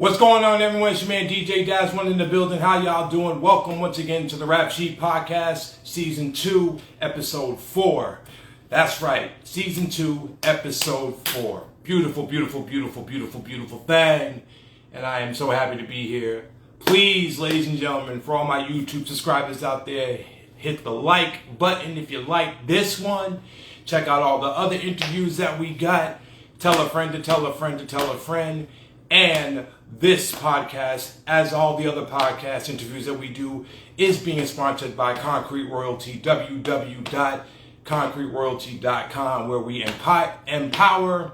What's going on, everyone? It's your man DJ Daz, one in the building. How y'all doing? Welcome once again to the Rap Sheet Podcast, Season 2, Episode 4. That's right, Season 2, Episode 4. Beautiful, beautiful, beautiful, beautiful, beautiful thing. And I am so happy to be here. Please, ladies and gentlemen, for all my YouTube subscribers out there, hit the like button if you like this one. Check out all the other interviews that we got. Tell a friend to tell a friend to tell a friend. And this podcast, as all the other podcast interviews that we do, is being sponsored by Concrete Royalty, www.concreteroyalty.com, where we empower,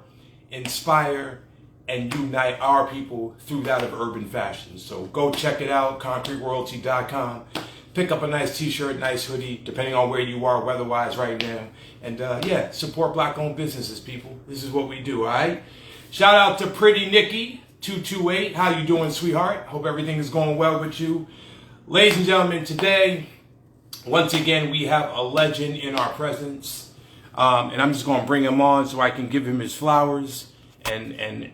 inspire, and unite our people through that of urban fashion. So go check it out, concreteroyalty.com. Pick up a nice t-shirt, nice hoodie, depending on where you are weather-wise right now. And yeah, support black-owned businesses, people. This is what we do, all right? Shout out to Pretty Nikki 228. How you doing, sweetheart? Hope everything is going well with you. Ladies and gentlemen, today, once again, we have a legend in our presence. And I'm just going to bring him on so I can give him his flowers and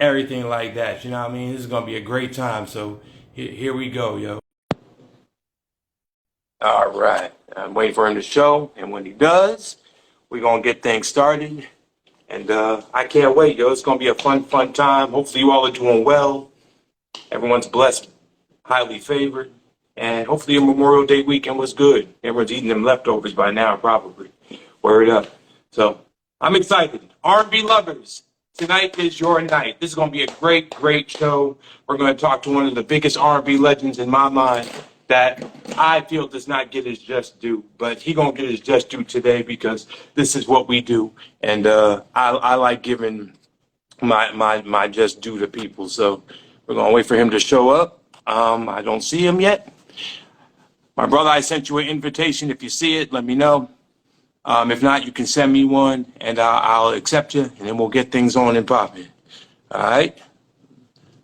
everything like that. You know what I mean? This is going to be a great time. So here we go, yo. All right. I'm waiting for him to show. And when he does, we're going to get things started. And I can't wait, yo. It's going to be a fun time. Hopefully you all are doing well. Everyone's blessed, highly favored. And hopefully your Memorial Day weekend was good. Everyone's eating them leftovers by now, probably. Word up. So I'm excited. R&B lovers, tonight is your night. This is going to be a great show. We're going to talk to one of the biggest R&B legends in my mind that I feel does not get his just due, but he gonna get his just due today because this is what we do, and I like giving my just due to people. So we're gonna wait for him to show up. I don't see him yet. My brother, I sent you an invitation. If you see it, let me know. If not, you can send me one, and I'll accept you, and then we'll get things on and popping. All right.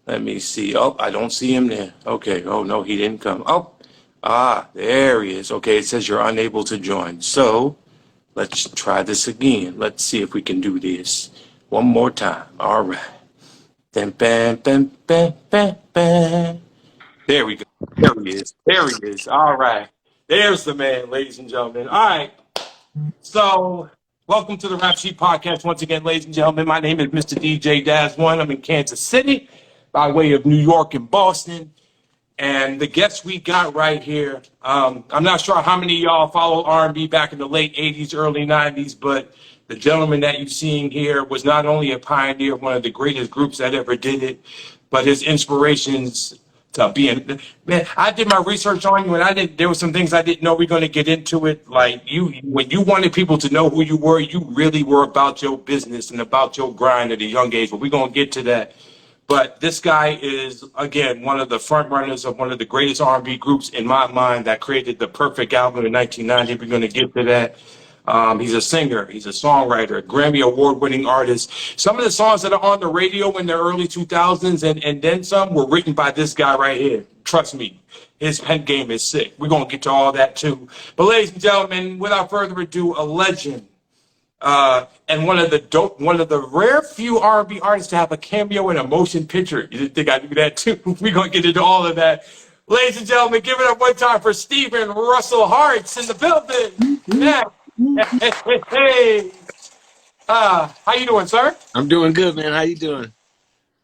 Let me see. Oh, I don't see him there. Okay. Oh no, he didn't come. Oh. There he is. Okay, it says you're unable to join. So let's try this again. Let's see if we can do this one more time. All right. Bam, bam, bam, bam, bam, bam. There we go. There he is. There he is. All right. There's the man, ladies and gentlemen. All right. So welcome to the Rap Sheet Podcast once again, ladies and gentlemen. My name is Mr. DJ Daz One. I'm in Kansas City by way of New York and Boston. And the guests we got right here, I'm not sure how many of y'all followed R&B back in the late 80s, early 90s, but the gentleman that you're seeing here was not only a pioneer, one of the greatest groups that ever did it, but his inspirations to being, man, I did my research on you, and there were some things I didn't know. We're going to get into it. Like when you wanted people to know who you really were about your business and about your grind at a young age, but we're going to get to that. But this guy is, again, one of the front runners of one of the greatest R&B groups in my mind that created the perfect album in 1990. We're going to get to that. He's a singer. He's a songwriter, Grammy award-winning artist. Some of the songs that are on the radio in the early 2000s and then some were written by this guy right here. Trust me, his pen game is sick. We're going to get to all that too. But ladies and gentlemen, without further ado, a legend. And one of the rare few R&B artists to have a cameo in a motion picture. You didn't think I knew that too? We're going to get into all of that. Ladies and gentlemen, give it up one time for Stephen Russell Harts in the building. Yeah. Hey. How you doing, sir? I'm doing good, man. How you doing?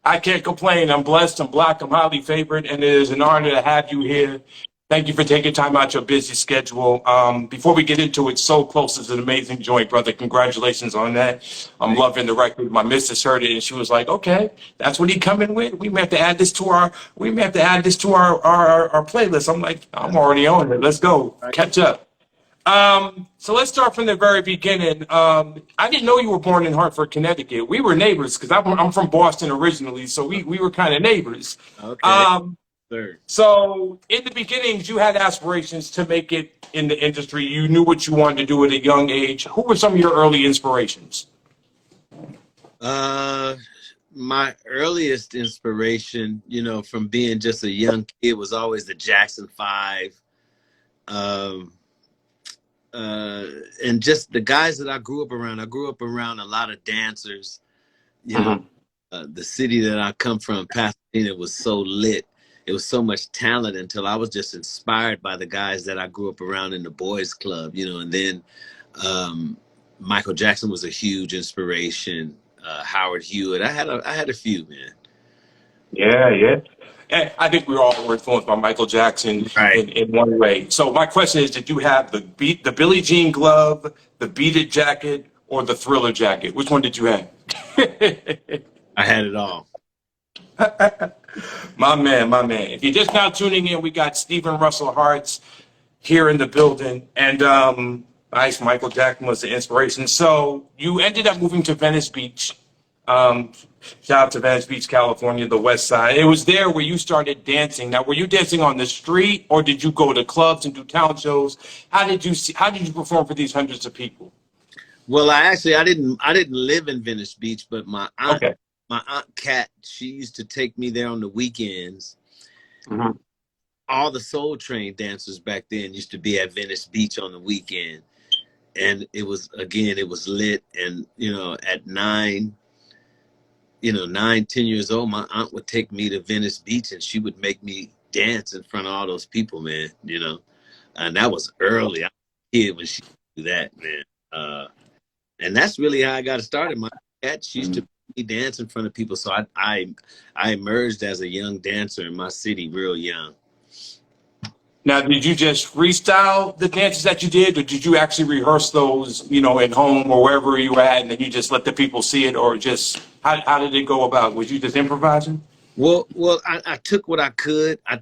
I can't complain. I'm blessed. I'm black. I'm highly favored. And it is an honor to have you here. Thank you for taking time out your busy schedule. Before we get into it, So Close is an amazing joint, brother. Congratulations on that. I'm loving the record. My missus heard it and she was like, "Okay, that's what he coming with. We may have to add this to our playlist." I'm like, "I'm already on it. Let's go. Catch up." So let's start from the very beginning. I didn't know you were born in Hartford, Connecticut. We were neighbors because I'm from Boston originally, so we were kind of neighbors. Okay. So in the beginnings, you had aspirations to make it in the industry. You knew what you wanted to do at a young age. Who were some of your early inspirations? My earliest inspiration, from being just a young kid was always the Jackson 5. And just the guys that I grew up around. I grew up around a lot of dancers, the city that I come from, Pasadena, was so lit. It was so much talent until I was just inspired by the guys that I grew up around in the boys club, you know, and then Michael Jackson was a huge inspiration. Howard Hewitt. I had a few, man. Yeah, yeah. And I think we all were influenced by Michael Jackson Right. in one way. So my question is, did you have the Billie Jean glove, the Beat It jacket, or the Thriller jacket? Which one did you have? I had it all. My man, my man. If you're just now tuning in, we got Stephen Russell Harts here in the building. And nice, Michael Jackson was the inspiration. So you ended up moving to Venice Beach. Um, Shout out to Venice Beach, California, the West Side. It was there where you started dancing. Now, were you dancing on the street, or did you go to clubs and do talent shows? How did you perform for these hundreds of people? Well, I didn't live in Venice Beach, but Okay. my aunt Kat, she used to take me there on the weekends. Mhm. All the Soul Train dancers back then used to be at Venice Beach on the weekend. And it was lit. And, you know, at 10 years old, my aunt would take me to Venice Beach and she would make me dance in front of all those people, man, you know. And that was early. I was a kid when she did that, man. And that's really how I got started. My cat, she used to make me dance in front of people. So I emerged as a young dancer in my city real young. Now, did you just freestyle the dances that you did, or did you actually rehearse those, you know, at home or wherever you were at, and then you just let the people see it, or just how did it go about? Was you just improvising? Well, I took what I could. I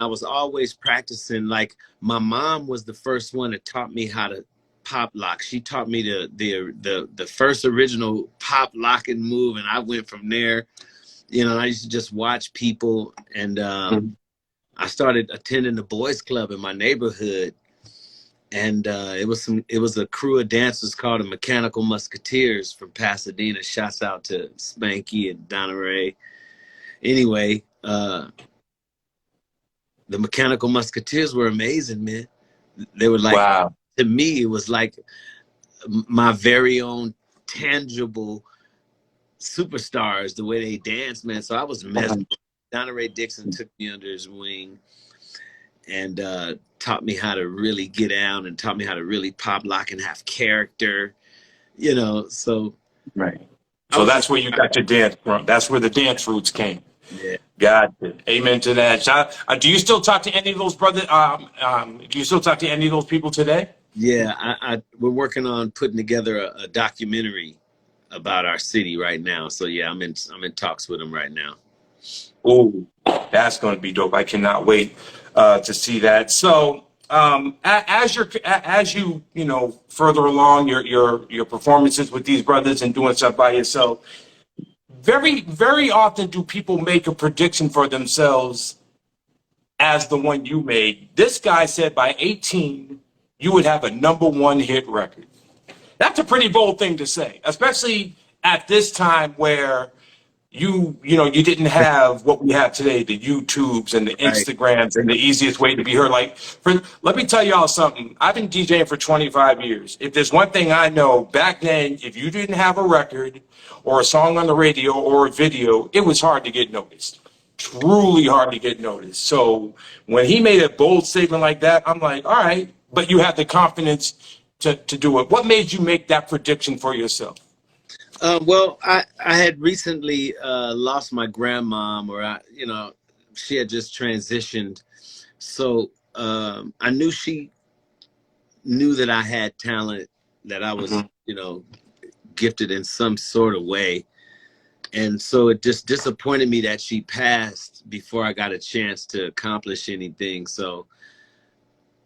was always practicing. Like my mom was the first one that taught me how to pop lock. She taught me the first original pop lock and move, and I went from there. You know, I used to just watch people, and I started attending the boys club in my neighborhood, and it was a crew of dancers called the Mechanical Musketeers from Pasadena. Shouts out to Spanky and Donna Ray. Anyway, the Mechanical Musketeers were amazing, man. They were like, Wow. to me, it was like my very own tangible superstars, the way they danced, man. So I was mesmerized. Donna Ray Dixon took me under his wing and taught me how to really get down and taught me how to really pop lock and have character, you know. So Right. So that's where you got your dance from. That's where the dance roots came. yeah. Gotcha. Amen to that. Do you still talk to any of those brothers? Do you still talk to any of those people today? Yeah, we're working on putting together a documentary about our city right now. So yeah, I'm in talks with them right now. Ooh, that's going to be dope. I cannot wait to see that. So, as you further along your performances with these brothers and doing stuff by yourself, very very often do people make a prediction for themselves as the one you made. This guy said by 18 you would have a #1 hit record. That's a pretty bold thing to say, especially at this time where you didn't have what we have today, the YouTubes and the Right. Instagrams and the easiest way to be heard. Let me tell y'all something. I've been DJing for 25 years. If there's one thing I know, back then, if you didn't have a record or a song on the radio or a video, it was hard to get noticed. Truly hard to get noticed. So when he made a bold statement like that, I'm like, all right, but you have the confidence to do it. What made you make that prediction for yourself? Well, I had recently lost my grandmom, she had just transitioned. So I knew she knew that I had talent, that I was, gifted in some sort of way. And so it just disappointed me that she passed before I got a chance to accomplish anything. So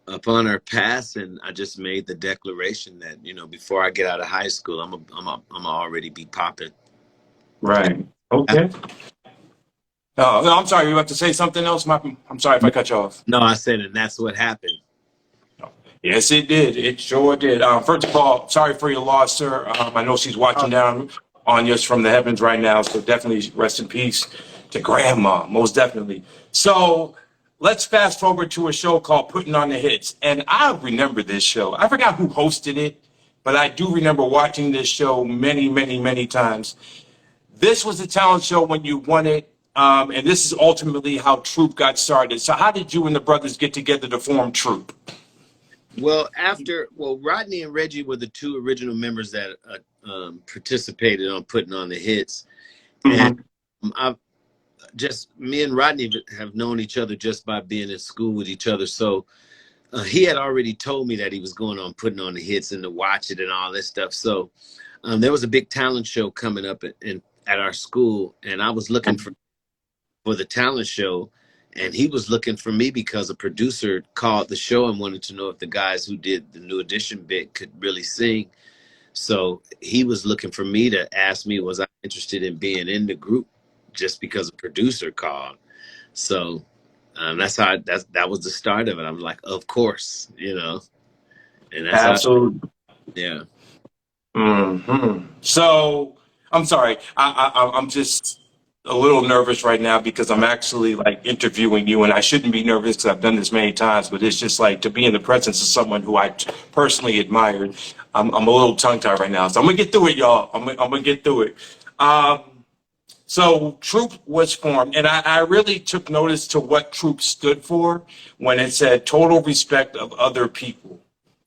upon her passing, I just made the declaration that, before I get out of high school, I'm already be popping. Right. Okay. Oh, no, I'm sorry. You have to say something else? I'm sorry if I cut you off. No, I said, and that's what happened. Yes, it did. It sure did. First of all, sorry for your loss, sir. I know she's watching down on us from the heavens right now, so definitely rest in peace to Grandma, most definitely. So let's fast forward to a show called Putting on the Hits. And I remember this show. I forgot who hosted it, but I do remember watching this show many, many, many times. this was a talent show when you won it, and this is ultimately how Troop got started. So how did you and the brothers get together to form Troop? Well, Rodney and Reggie were the two original members that participated on putting on the hits, and Mm-hmm. I've just me and Rodney have known each other just by being in school with each other. So he had already told me that he was going on putting on the hits and to watch it and all this stuff. So there was a big talent show coming up at our school, and I was looking for the talent show, and he was looking for me because a producer called the show and wanted to know if the guys who did the New Edition bit could really sing. So he was looking for me to ask me, was I interested in being in the group, just because a producer called. So that was the start of it. I was like, of course, and that's how. Absolutely. Yeah. So I'm sorry. I'm just a little nervous right now because I'm actually like interviewing you, and I shouldn't be nervous because I've done this many times. But it's just like to be in the presence of someone who I personally admired. I'm a little tongue tied right now, so I'm gonna get through it, y'all. I'm gonna get through it. So Troop was formed, and I really took notice to what Troop stood for when it said total respect of other people.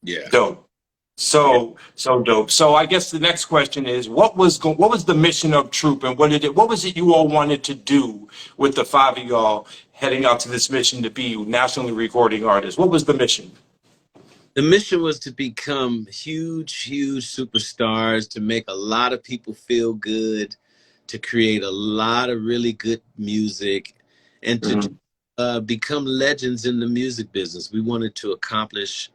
Yeah. Dope. So dope. So I guess the next question is, what was the mission of Troop, and what was it you all wanted to do with the five of y'all heading out to this mission to be nationally recording artists? What was the mission? The mission was to become huge superstars, to make a lot of people feel good, to create a lot of really good music, and to become legends in the music business. We wanted to accomplish,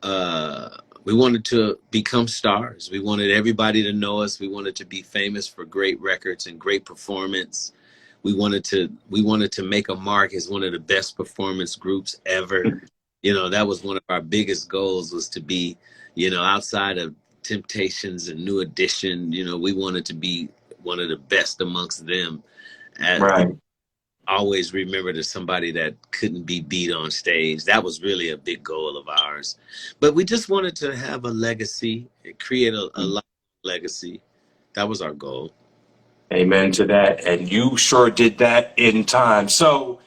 we wanted to become stars. We wanted everybody to know us. We wanted to be famous for great records and great performance. We wanted to make a mark as one of the best performance groups ever. That was one of our biggest goals, was to be, outside of Temptations and New Edition, we wanted to be one of the best amongst them. And Right. always remembered as somebody that couldn't be beat on stage. That was really a big goal of ours. But we just wanted to have a legacy, create a legacy. That was our goal. Amen to that. And you sure did that in time. So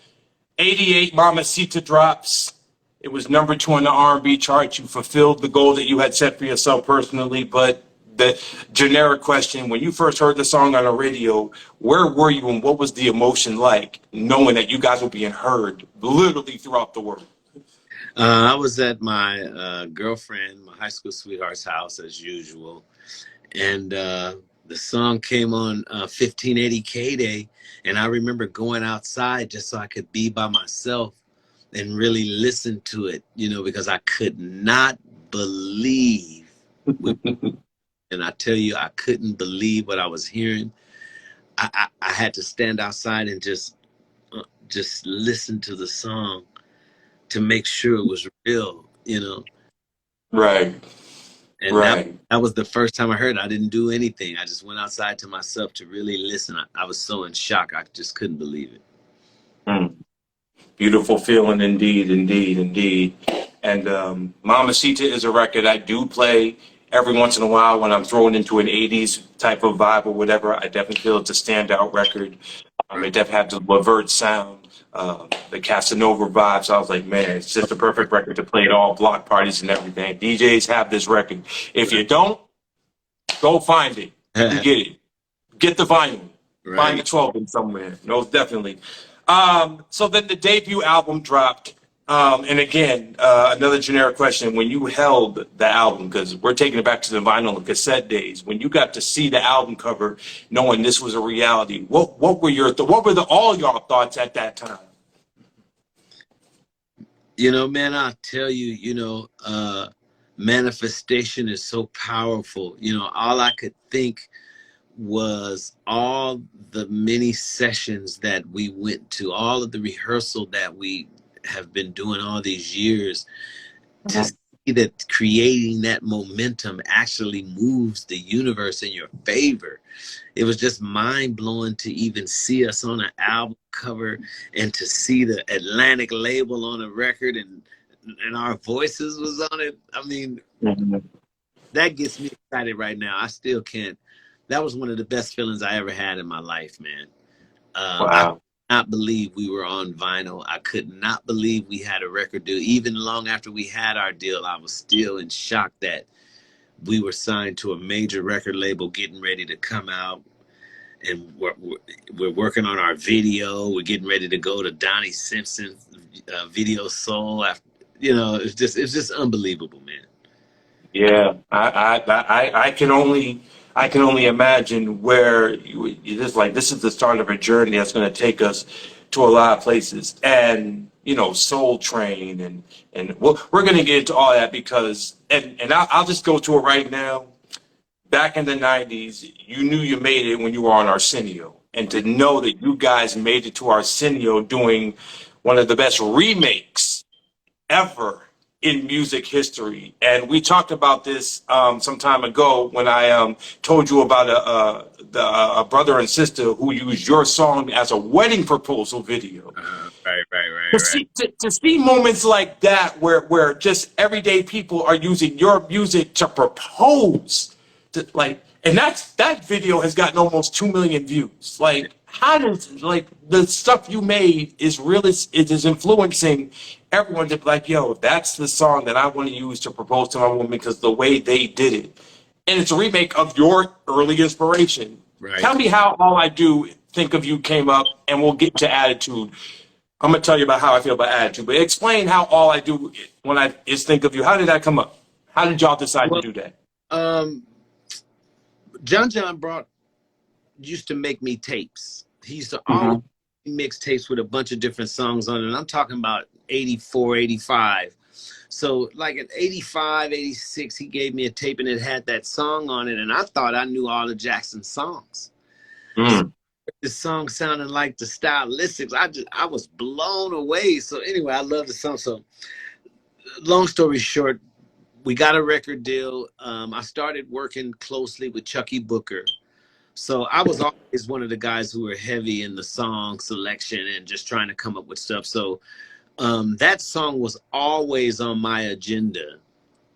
88 Mamacita drops. It was number 2 on the R&B chart. You fulfilled the goal that you had set for yourself personally. But the generic question, when you first heard the song on the radio, where were you and what was the emotion like, knowing that you guys were being heard literally throughout the world? I was at my girlfriend, my high school sweetheart's house as usual. And the song came on 1580 K-Day. And I remember going outside just so I could be by myself and really listen to it, because I could not believe. And I tell you, I couldn't believe what I was hearing. I had to stand outside and just listen to the song to make sure it was real, Right. And Right. that was the first time I heard it. I didn't do anything. I just went outside to myself to really listen. I was so in shock. I just couldn't believe it. Beautiful feeling indeed, indeed, indeed. And Mamacita is a record I do play every once in a while when I'm thrown into an 80s type of vibe or whatever. I definitely feel it's a standout record. It definitely had the Levert sound, the Casanova vibes. I was like, man, it's just the perfect record to play at all block parties and everything. DJs have this record. If you don't, go find it. You get it. Get the vinyl. Right. Find the 12 in somewhere. No, definitely. So then the debut album dropped. And again, another generic question. When you held the album, because we're taking it back to the vinyl and cassette days, when you got to see the album cover, knowing this was a reality, what were all your thoughts at that time? Man, I'll tell you, manifestation is so powerful. All I could think was all the many sessions that we went to, all of the rehearsal that we have been doing all these years, to see that creating that momentum actually moves the universe in your favor. It was just mind-blowing to even see us on an album cover and to see the Atlantic label on a record and our voices was on it. I mean, that gets me excited right now. I still can't that was one of the best feelings I ever had in my life, man. I could Wow. not believe we were on vinyl. I could not believe we had a record deal. Even long after we had our deal, I was still in shock that we were signed to a major record label, getting ready to come out, and we're working on our video. We're getting ready to go to Donnie Simpson's Video Soul. After, it's just unbelievable, man. Yeah, I can only imagine where you just like this is the start of a journey that's going to take us to a lot of places, and Soul Train, and we're going to get into all that because and I'll just go to it right now. Back in the '90s, you knew you made it when you were on Arsenio, and to know that you guys made it to Arsenio doing one of the best remakes ever in music history. And we talked about this some time ago when I told you about a brother and sister who used your song as a wedding proposal video. To see moments like that where just everyday people are using your music to propose, and that video has gotten almost 2 million views. Like, how does the stuff you made is really it is influencing everyone to be like, yo, that's the song that I want to use to propose to my woman because the way they did it, and it's a remake of your early inspiration. Right. Tell me how All I Do Think of You came up, and we'll get to Attitude. I'm gonna tell you about how I feel about Attitude, but explain how All I Do when I is think of you. How did that come up? How did y'all decide to do that? John used to make me tapes. He used to always mix tapes with a bunch of different songs on it. And I'm talking about 84, 85. So like in 85, 86, he gave me a tape and it had that song on it. And I thought I knew all of Jackson's songs. So the song sounded like the stylistics. I was blown away. So anyway, I love the song. So long story short, we got a record deal. I started working closely with Chucky Booker. So I was always one of the guys who were heavy in the song selection and just trying to come up with stuff. So that song was always on my agenda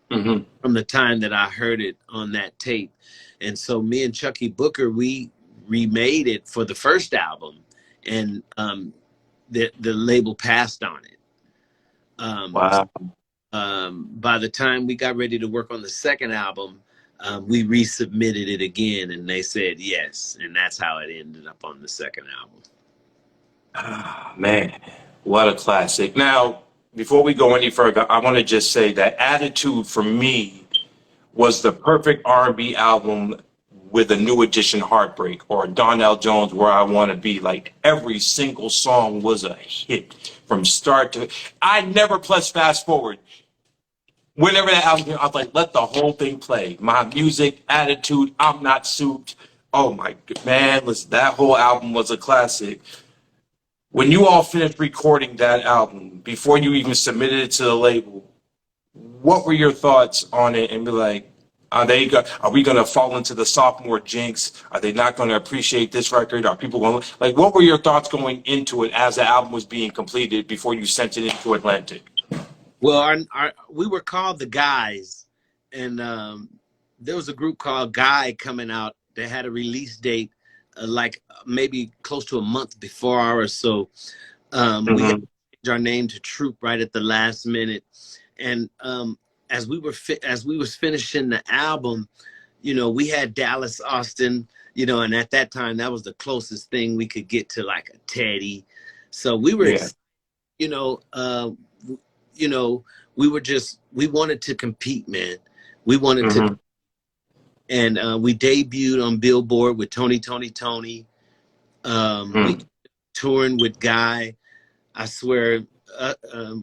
from the time that I heard it on that tape. And so me and Chucky Booker, we remade it for the first album, and the label passed on it. Wow. By the time we got ready to work on the second album, we resubmitted it again, and they said yes, and that's how it ended up on the second album. Ah, man, what a classic. Now, before we go any further, I want to just say that Attitude for me was the perfect R&B album with a New Edition Heartbreak or Donnell Jones Where I Want to Be. Like every single song was a hit from start to. I never pressed fast forward. Whenever that album came, I was like, let the whole thing play. My music, Attitude, I'm Not Souped. Oh my man, listen, that whole album was a classic. When you all finished recording that album, before you even submitted it to the label, what were your thoughts on it? And be like, are we going to fall into the sophomore jinx? Are they not going to appreciate this record? Are people going to, like, what were your thoughts going into it as the album was being completed before you sent it into Atlantic? Well, we were called the Guys, and there was a group called Guy coming out. They had a release date like maybe close to a month before ours. So we had to change our name to Troop right at the last minute. And as we was finishing the album, we had Dallas Austin, and at that time that was the closest thing we could get to like a Teddy. So we were, we wanted to compete, man. We wanted to, and we debuted on Billboard with Tony. We touring with Guy. I swear,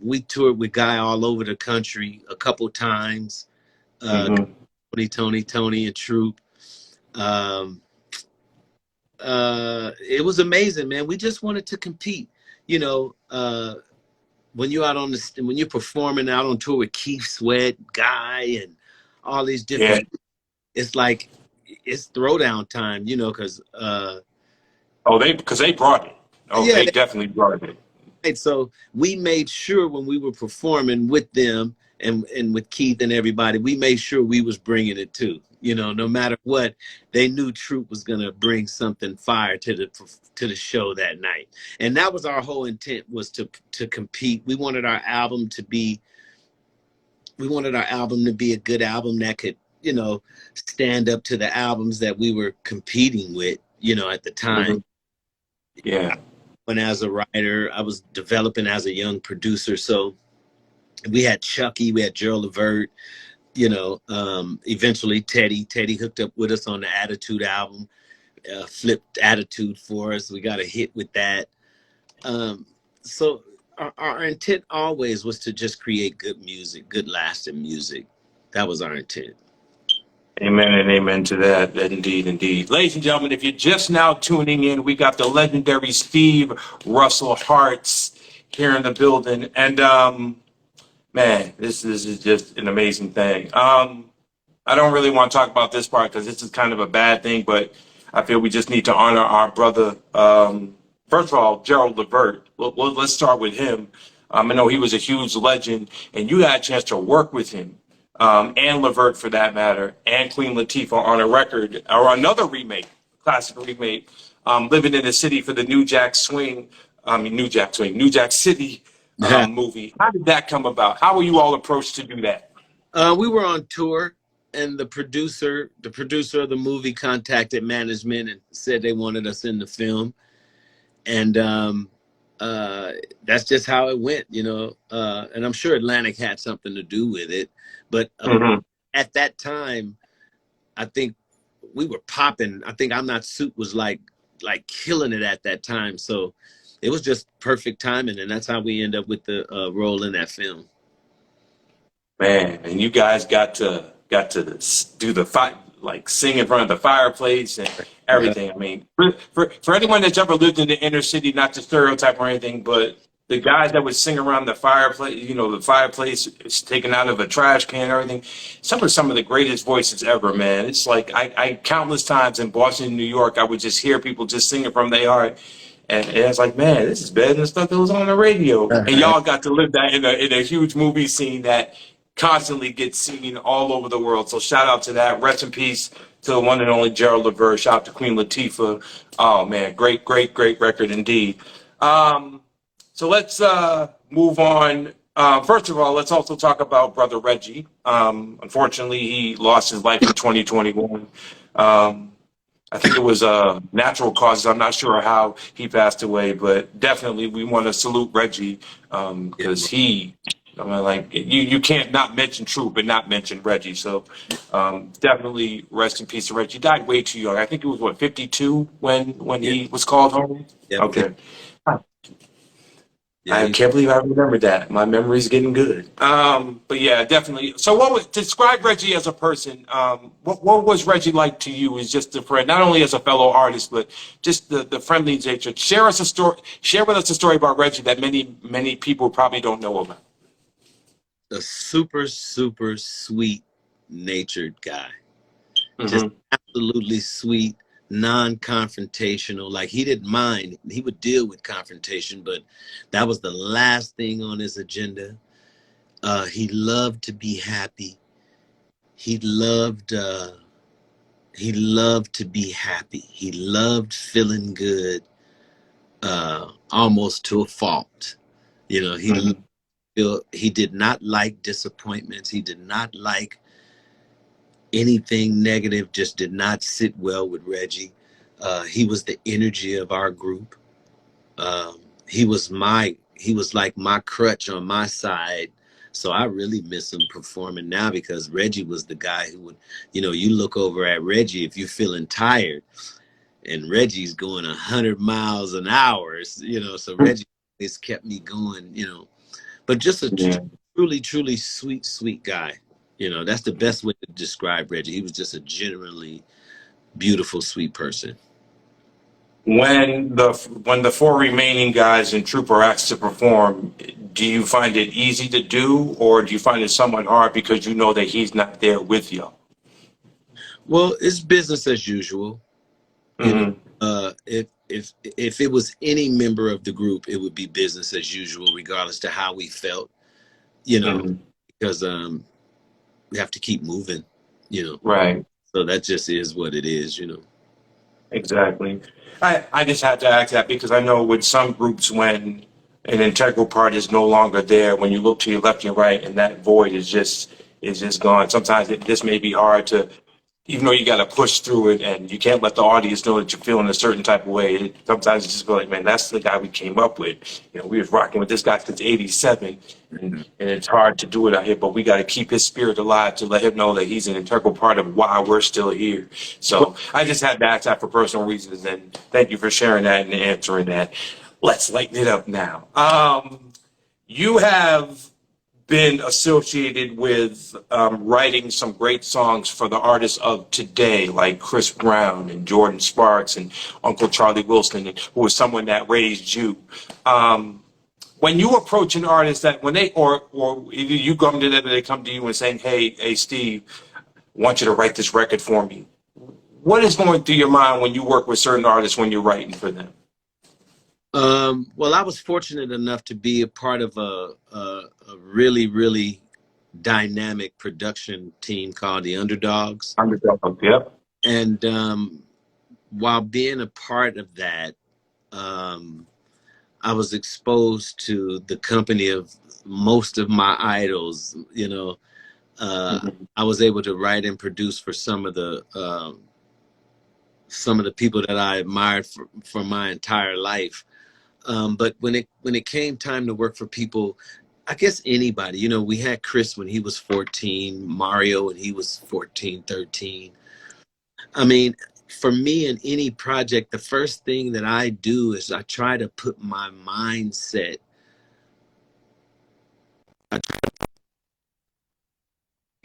we toured with Guy all over the country a couple times. Tony, and Troop. It was amazing, man. We just wanted to compete. When you're performing out on tour with Keith Sweat, Guy, and all these different, it's like it's throwdown time, because they brought it. They definitely brought it. Right, so we made sure when we were performing with them and with Keith and everybody, we made sure we was bringing it too. You know, no matter what, they knew Troop was gonna bring something fire to the show that night, and that was our whole intent, was to compete. We wanted our album to be a good album that could, you know, stand up to the albums that we were competing with, you know, at the time. Yeah. And as a writer, I was developing as a young producer. So we had Chucky, we had Gerald Levert, you know, eventually Teddy hooked up with us on the Attitude album, flipped Attitude for us. We got a hit with that. So our intent always was to just create good music, good lasting music. That was our intent. Amen and amen to that. Indeed, indeed. Ladies and gentlemen, if you're just now tuning in, we got the legendary Steve Russell Harts here in the building. And man, this is just an amazing thing. I don't really want to talk about this part because this is kind of a bad thing, but I feel we just need to honor our brother. First of all, Gerald Levert. Let's start with him. I know he was a huge legend, and you had a chance to work with him, and Levert for that matter, and Queen Latifah on a record, or another remake, classic remake, Living in the City for the New Jack City movie. How did that come about? How were you all approached to do that? We were on tour, and the producer of the movie contacted management and said they wanted us in the film. And that's just how it went, you know. And I'm sure Atlantic had something to do with it. But at that time, I think we were popping. I think I'm Not Suit was like killing it at that time. So it was just perfect timing, and that's how we end up with the role in that film. Man, and you guys got to do the fight, like sing in front of the fireplace and everything. I mean, for anyone that's ever lived in the inner city, not to stereotype or anything, but the guys that would sing around the fireplace, you know, the fireplace is taken out of a trash can and everything. Some of the greatest voices ever, man. It's like I countless times in Boston and New York, I would just hear people just singing from their heart. And it's like, man, this is better than the stuff that was on the radio. And y'all got to live that in a huge movie scene that constantly gets seen all over the world. So shout out to that. Rest in peace to the one and only Gerald Levert. Shout out to Queen Latifah. Oh man, great record indeed. So let's move on. First of all, let's also talk about Brother Reggie. Unfortunately, he lost his life in 2021. I think it was natural causes. I'm not sure how he passed away, but definitely we want to salute Reggie because I mean, like you can't not mention Troop but not mention Reggie. So definitely rest in peace to Reggie. He died way too young. I think it was 52 when he was called home. Okay. I can't believe I remember that. My memory's getting good. But yeah, definitely. So describe Reggie as a person? What was Reggie like to you as just a friend, not only as a fellow artist, but just the friendly nature? Share with us a story about Reggie that many people probably don't know about. A super sweet natured guy. Just absolutely sweet, non-confrontational. Like, he didn't mind. He would deal with confrontation, but that was the last thing on his agenda. He loved to be happy. He loved to be happy. He loved feeling good, almost to a fault. You know, he did not like disappointments. He did not like anything negative. Just did not sit well with Reggie. He was the energy of our group. He was like my crutch on my side. So I really miss him performing now, because Reggie was the guy who would, you know, you look over at Reggie if you're feeling tired, and Reggie's going 100 miles an hour, you know, so Reggie has kept me going, you know. But just a truly sweet guy. You know, that's the best way to describe Reggie. He was just a genuinely beautiful, sweet person. When the four remaining guys in Troop are asked to perform, do you find it easy to do, or do you find it somewhat hard because you know that he's not there with you? Well, it's business as usual. You know, if it was any member of the group, it would be business as usual, regardless to how we felt, you know, because we have to keep moving, you know. Right. So that just is what it is, you know. Exactly. I just had to ask that because I know with some groups, when an integral part is no longer there, when you look to your left and right and that void is just gone. Sometimes it just may be hard to, even though you got to push through it and you can't let the audience know that you're feeling a certain type of way. Sometimes it's just go like, man, that's the guy we came up with. You know, we was rocking with this guy since '87, and it's hard to do it out here, but we got to keep his spirit alive to let him know that he's an integral part of why we're still here. So I just had to ask that for personal reasons, and thank you for sharing that and answering that. Let's lighten it up now. You have been associated with writing some great songs for the artists of today, like Chris Brown and Jordan Sparks and Uncle Charlie Wilson, who was someone that raised you. When you approach an artist that when they or either you come to them, or they come to you and saying, "Hey, Steve, I want you to write this record for me." What is going through your mind when you work with certain artists when you're writing for them? Well, I was fortunate enough to be a part of a really, really dynamic production team called the Underdogs. Underdog, yep. And while being a part of that, um, I was exposed to the company of most of my idols. You know, Mhm. I was able to write and produce for some of the people that I admired for my entire life. But when it came time to work for people, I guess anybody, you know, we had Chris when he was 14, Mario when he was 14, 13. I mean, for me in any project, the first thing that I do is I try to put my mindset.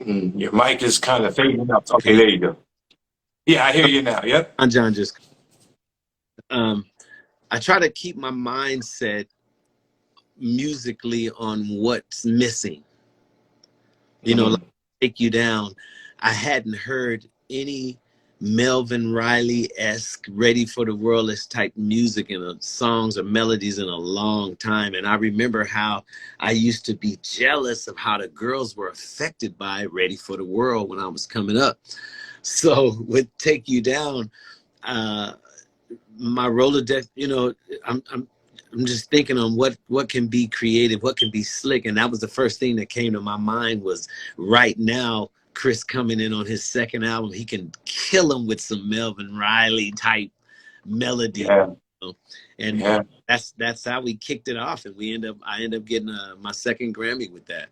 Your mic is kind of fading up. Okay, there you go. Yeah, I hear you now. Yep. John just um, I try to keep my mindset musically on what's missing. You know, like Mhm. Take You Down. I hadn't heard any Melvin Riley-esque Ready for the World type music in songs or melodies in a long time. And I remember how I used to be jealous of how the girls were affected by Ready for the World when I was coming up. So with Take You Down, uh, my Rolodex, you know, I'm just thinking on what can be creative, what can be slick, and that was the first thing that came to my mind was right now Chris coming in on his second album, he can kill him with some Melvin Riley type melody, Yeah. you know? And Yeah. that's how we kicked it off, and I end up getting my second Grammy with that.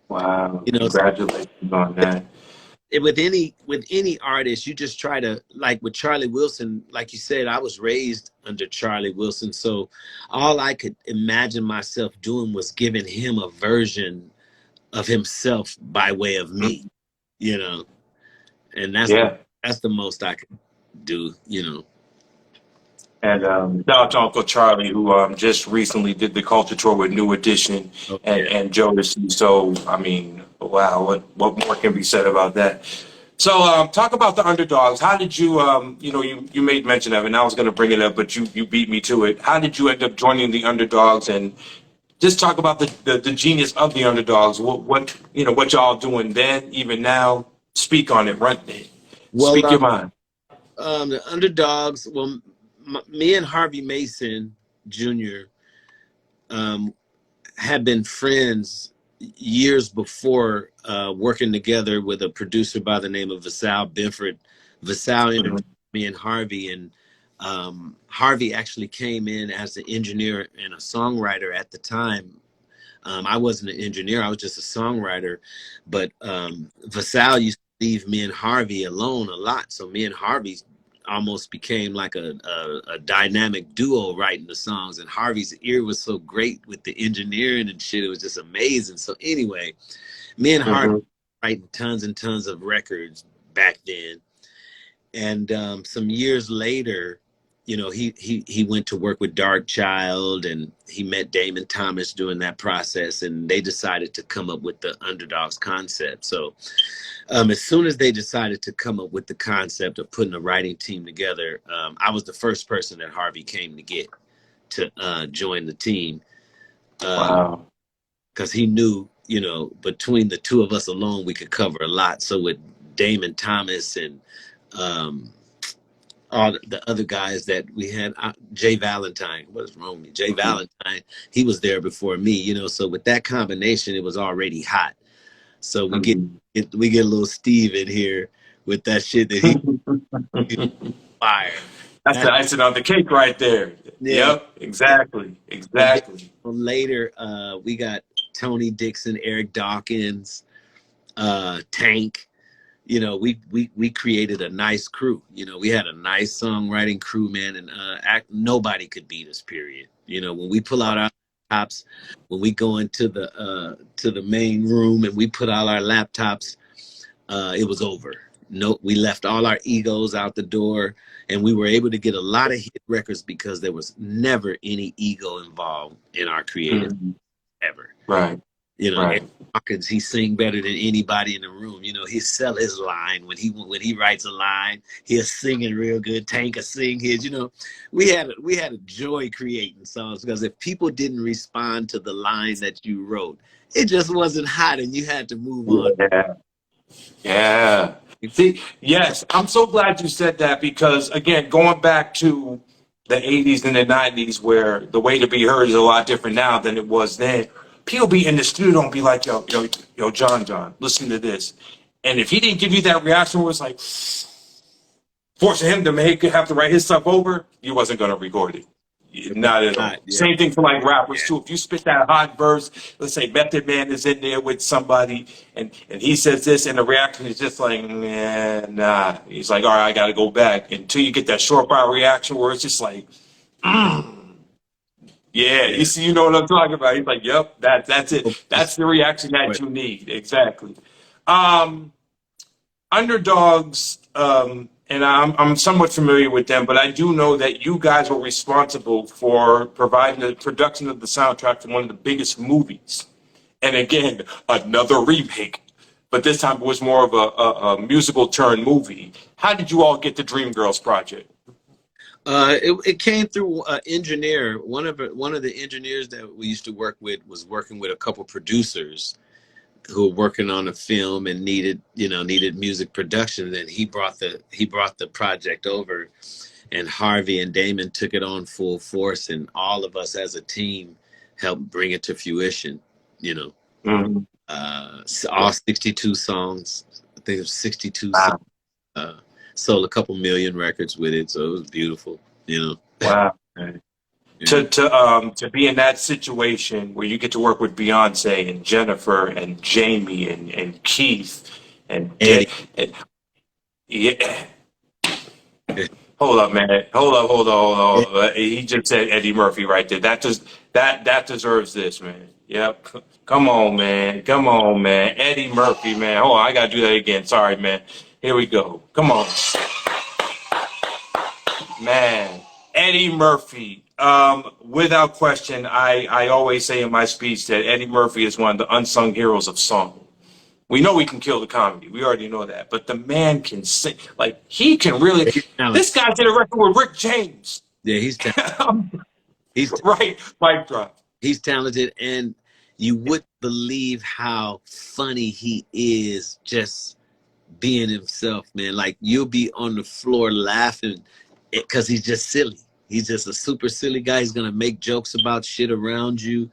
Wow. You know, Congratulations on that. with any artist, you just try to, like with Charlie Wilson, like you said, I was raised under Charlie Wilson, so all I could imagine myself doing was giving him a version of himself by way of me, Mhm. you know. And Yeah. that's the most I could do, you know. And shout out to Uncle Charlie, who just recently did the culture tour with New Edition Oh yeah. and Jodeci. So, I mean, wow, what more can be said about that? So, talk about the underdogs. How did you, you made mention of it, and I was going to bring it up, but you beat me to it. How did you end up joining the underdogs? And just talk about the genius of the underdogs. What y'all doing then, even now. Speak on it, right? Well, Speak your mind. the Underdogs, well, me and Harvey Mason Jr. um, had been friends years before, working together with a producer by the name of Vasal Benford. Vasal introduced Mhm. me and Harvey, and Harvey actually came in as an engineer and a songwriter at the time. I wasn't an engineer; I was just a songwriter. But Vasal used to leave me and Harvey alone a lot, so me and Harvey almost became like a dynamic duo writing the songs. And Harvey's ear was so great with the engineering and shit; it was just amazing. So anyway, me and Harvey Mhm. writing tons and tons of records back then. And some years later, you know, he went to work with Dark Child, and he met Damon Thomas during that process, and they decided to come up with the Underdogs concept. So as soon as they decided to come up with the concept of putting a writing team together, I was the first person that Harvey came to get to join the team, because he knew you know, between the two of us alone, we could cover a lot. So with Damon Thomas and all the other guys that we had, Jay Valentine, what is wrong with me? Jay Valentine, he was there before me, you know. So with that combination, it was already hot. So we get a little Steve in here with that shit that he fire. That's That the icing on the cake right there. yeah. Yep, exactly, And then exactly. later, we got Tony Dixon, Eric Dawkins, Tank. You know, we created a nice crew. You know, we had a nice songwriting crew, man, and nobody could beat us. Period. You know, when we pull out our laptops, when we go into the main room and we put all our laptops, it was over. No, we left all our egos out the door, and we were able to get a lot of hit records because there was never any ego involved in our creative ever. Right, You know, Eric right. Hawkins, he sing better than anybody in the room. You know, he sell his line when he writes a line, he'll sing it real good. Tank will sing his. You know, we had a joy creating songs because if people didn't respond to the line that you wrote, it just wasn't hot, and you had to move on. Yeah, yeah. See, yes, I'm so glad you said that because, again, going back to the 80s and the 90s, where the way to be heard is a lot different now than it was then. People be in the studio and be like, yo, John, listen to this. And if he didn't give you that reaction, where it's like forcing him to have to write his stuff over, you wasn't going to record it. Not at all. Yeah, Same thing for like rappers yeah. too. If you spit that hot verse, let's say Method Man is in there with somebody and he says this and the reaction is just like, nah. He's like, all right, I gotta go back. Until you get that short bar reaction where it's just like, yeah, you see, you know what I'm talking about. He's like, yep, that's it. That's the reaction that you need. Exactly. Um, Underdogs, and I'm somewhat familiar with them, but I do know that you guys were responsible for providing the production of the soundtrack for one of the biggest movies. And again, another remake, but this time it was more of a musical turn movie. How did you all get the Dreamgirls project? It came through engineer. One of the engineers that we used to work with was working with a couple producers who were working on a film and needed music production. And he brought the project over, and Harvey and Damon took it on full force, and all of us as a team helped bring it to fruition. You know, Mhm. all 62 songs. I think it was 62 songs. Wow. Sold a couple million records with it, so it was beautiful. You know. Wow. Yeah. To be in that situation where you get to work with Beyonce and Jennifer and Jamie and Keith and Eddie. And yeah. Hold up, man. Hold up. He just said Eddie Murphy right there. That deserves this, man. Yep. Come on, man. Come on, man. Eddie Murphy, man. Hold on, I gotta do that again. Sorry, man. Here we go. Come on, man. Eddie Murphy. Without question, I always say in my speech that Eddie Murphy is one of the unsung heroes of song. We know he can kill the comedy. We already know that. But the man can sing. Like, he can really. He's talented. This guy did a record with Rick James. Yeah, he's talented. He's Right. Mic drop. He's talented, and you wouldn't believe how funny he is just being himself, man. Like, you'll be on the floor laughing because he's just silly. He's just a super silly guy. He's gonna make jokes about shit around you.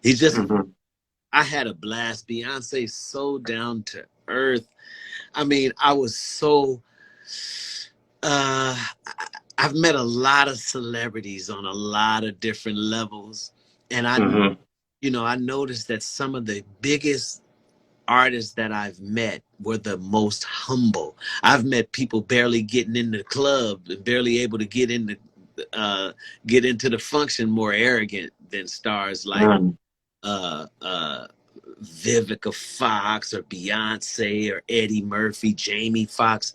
He's just Mhm. I had a blast. Beyonce's so down to earth. I mean, I was so uh I've met a lot of celebrities on a lot of different levels, and Mhm. I noticed that some of the biggest artists that I've met were the most humble. I've met people barely getting in the club, barely able to get into the function, more arrogant than stars like Mhm. uh, uh, Vivica Fox or Beyonce or Eddie Murphy, Jamie Foxx.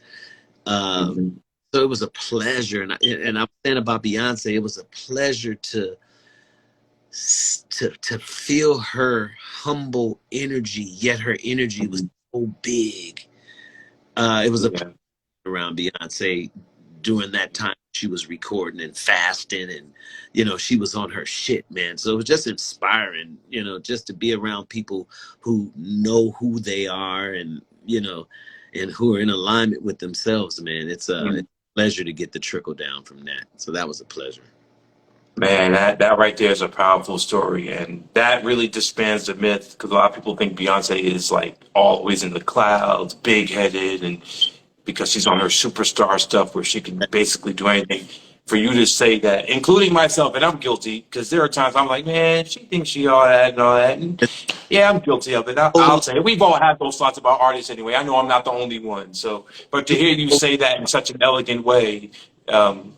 Mhm. So it was a pleasure, and I'm saying about Beyonce, it was a pleasure to feel her humble energy, yet her energy was so big. It was a pleasure Yeah. around Beyonce during that time she was recording and fasting, and she was on her shit, man. So it was just inspiring, just to be around people who know who they are, and and who are in alignment with themselves, man. It's a pleasure to get the trickle down from that. So that was a pleasure. Man, that right there is a powerful story, and that really disbands the myth because a lot of people think Beyonce is like always in the clouds, big headed, and because she's on her superstar stuff where she can basically do anything. For you to say that, including myself, and I'm guilty because there are times I'm like, man, she thinks she all that and all that, and yeah, I'm guilty of it. I'll say it. We've all had those thoughts about artists anyway. I know I'm not the only one. So, but to hear you say that in such an elegant way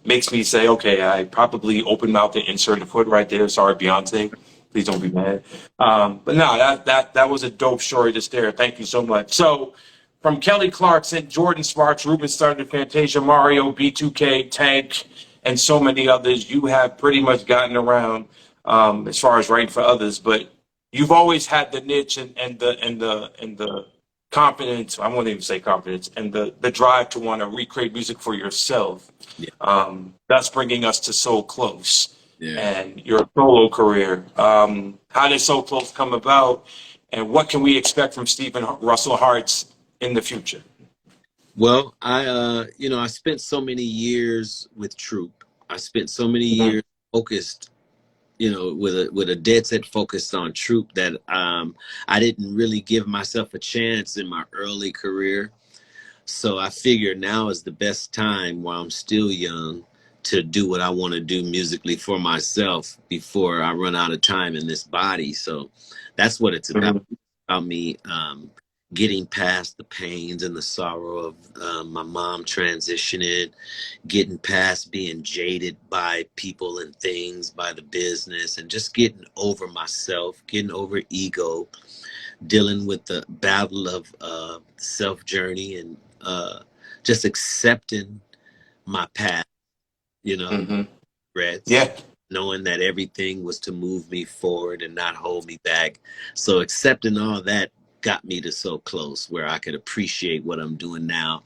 makes me say, okay, I probably open mouth and insert a foot right there. Sorry, Beyonce. Please don't be mad. But no, that was a dope story just there. Thank you so much. So, from Kelly Clarkson, Jordan Sparks, Ruben started Fantasia, Mario, B2K, Tank, and so many others, you have pretty much gotten around as far as writing for others. But you've always had the niche and the confidence. I won't even say confidence, and the drive to want to recreate music for yourself. Yeah. Thus bringing us to So Close Yeah. and your solo career. How did So Close come about, and what can we expect from Stephen Russell Harts in the future? Well, I spent so many years with Troop. I spent so many Mhm. years focused, with a dead set focus on Troop, that I didn't really give myself a chance in my early career. So I figured now is the best time while I'm still young to do what I want to do musically for myself before I run out of time in this body. So that's what it's about. Mhm. About me getting past the pains and the sorrow of my mom transitioning, getting past being jaded by people and things, by the business, and just getting over myself, getting over ego, dealing with the battle of self journey, and just accepting my past, Mhm. regrets, Yeah. knowing that everything was to move me forward and not hold me back. So accepting all that got me to So Close where I could appreciate what I'm doing now.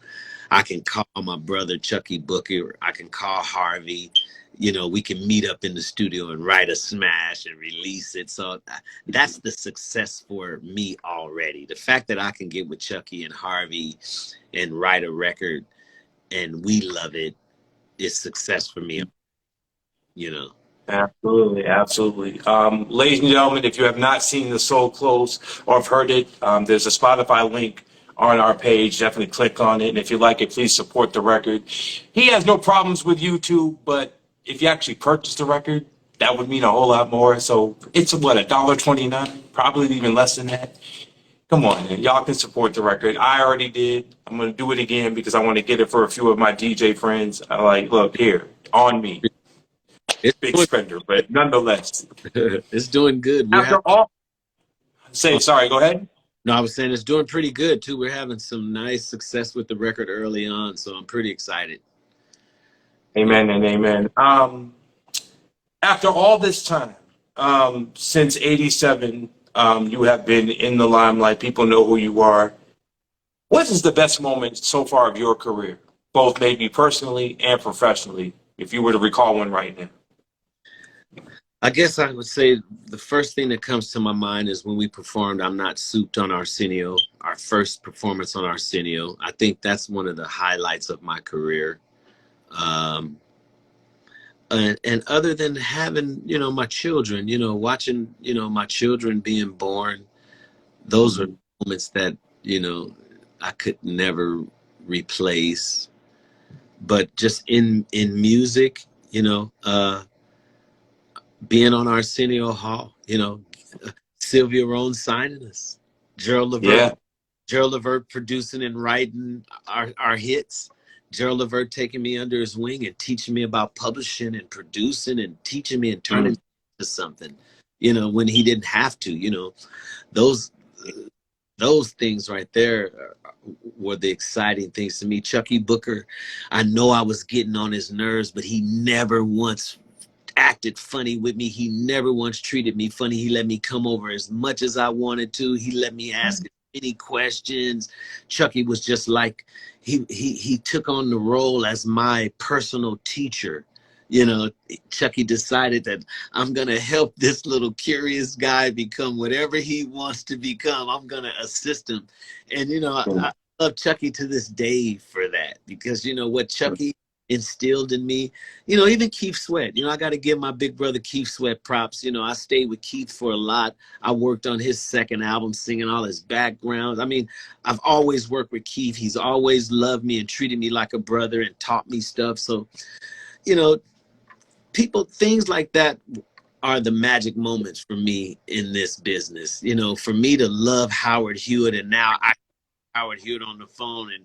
I can call my brother Chucky Booker. I can call Harvey. We can meet up in the studio and write a smash and release it. So that's the success for me already. The fact that I can get with Chucky and Harvey and write a record and we love it is success for me. You know. Absolutely, absolutely. Ladies and gentlemen, if you have not seen the So Close or have heard it, there's a Spotify link on our page. Definitely click on it. And if you like it, please support the record. He has no problems with YouTube, but if you actually purchase the record, that would mean a whole lot more. So it's what, $1.29? Probably even less than that. Come on, man. Y'all can support the record. I already did. I'm gonna do it again because I want to get it for a few of my DJ friends. I like, look here, on me. It's Big doing, spender, but nonetheless. it's doing good. After all, say sorry. Go ahead. No, I was saying it's doing pretty good too. We're having some nice success with the record early on, so I'm pretty excited. Yeah. Amen and amen. After all this time, since '87, you have been in the limelight. People know who you are. What is the best moment so far of your career, both maybe personally and professionally, if you were to recall one right now? I guess I would say the first thing that comes to my mind is when we performed I'm Not Souped on Arsenio, our first performance on Arsenio. I think that's one of the highlights of my career. Um, and other than having, my children, watching, my children being born, those are moments that, I could never replace. But just in music, being on Arsenio Hall, Sylvia Rhone signing us, Gerald Levert, Yeah. Gerald Levert producing and writing our hits, Gerald Levert taking me under his wing and teaching me about publishing and producing and teaching me and turning into something, when he didn't have to, those those things right there were the exciting things to me. Chucky Booker, I know I was getting on his nerves, but he never once acted funny with me. He never once treated me funny. He let me come over as much as I wanted to. He let me ask as any questions. Chucky was just like he took on the role as my personal teacher. You know, Chucky decided that I'm gonna help this little curious guy become whatever he wants to become. I'm gonna assist him, and you know, I love Chucky to this day for that because you know what Chucky instilled in me. You know, even Keith Sweat. You know, I got to give my big brother Keith Sweat props. You know, I stayed with Keith for a lot. I worked on his second album, singing all his backgrounds. I mean, I've always worked with Keith. He's always loved me and treated me like a brother and taught me stuff. So, you know, things like that are the magic moments for me in this business. You know, for me to love Howard Hewitt, and now I Howard Hewitt on the phone and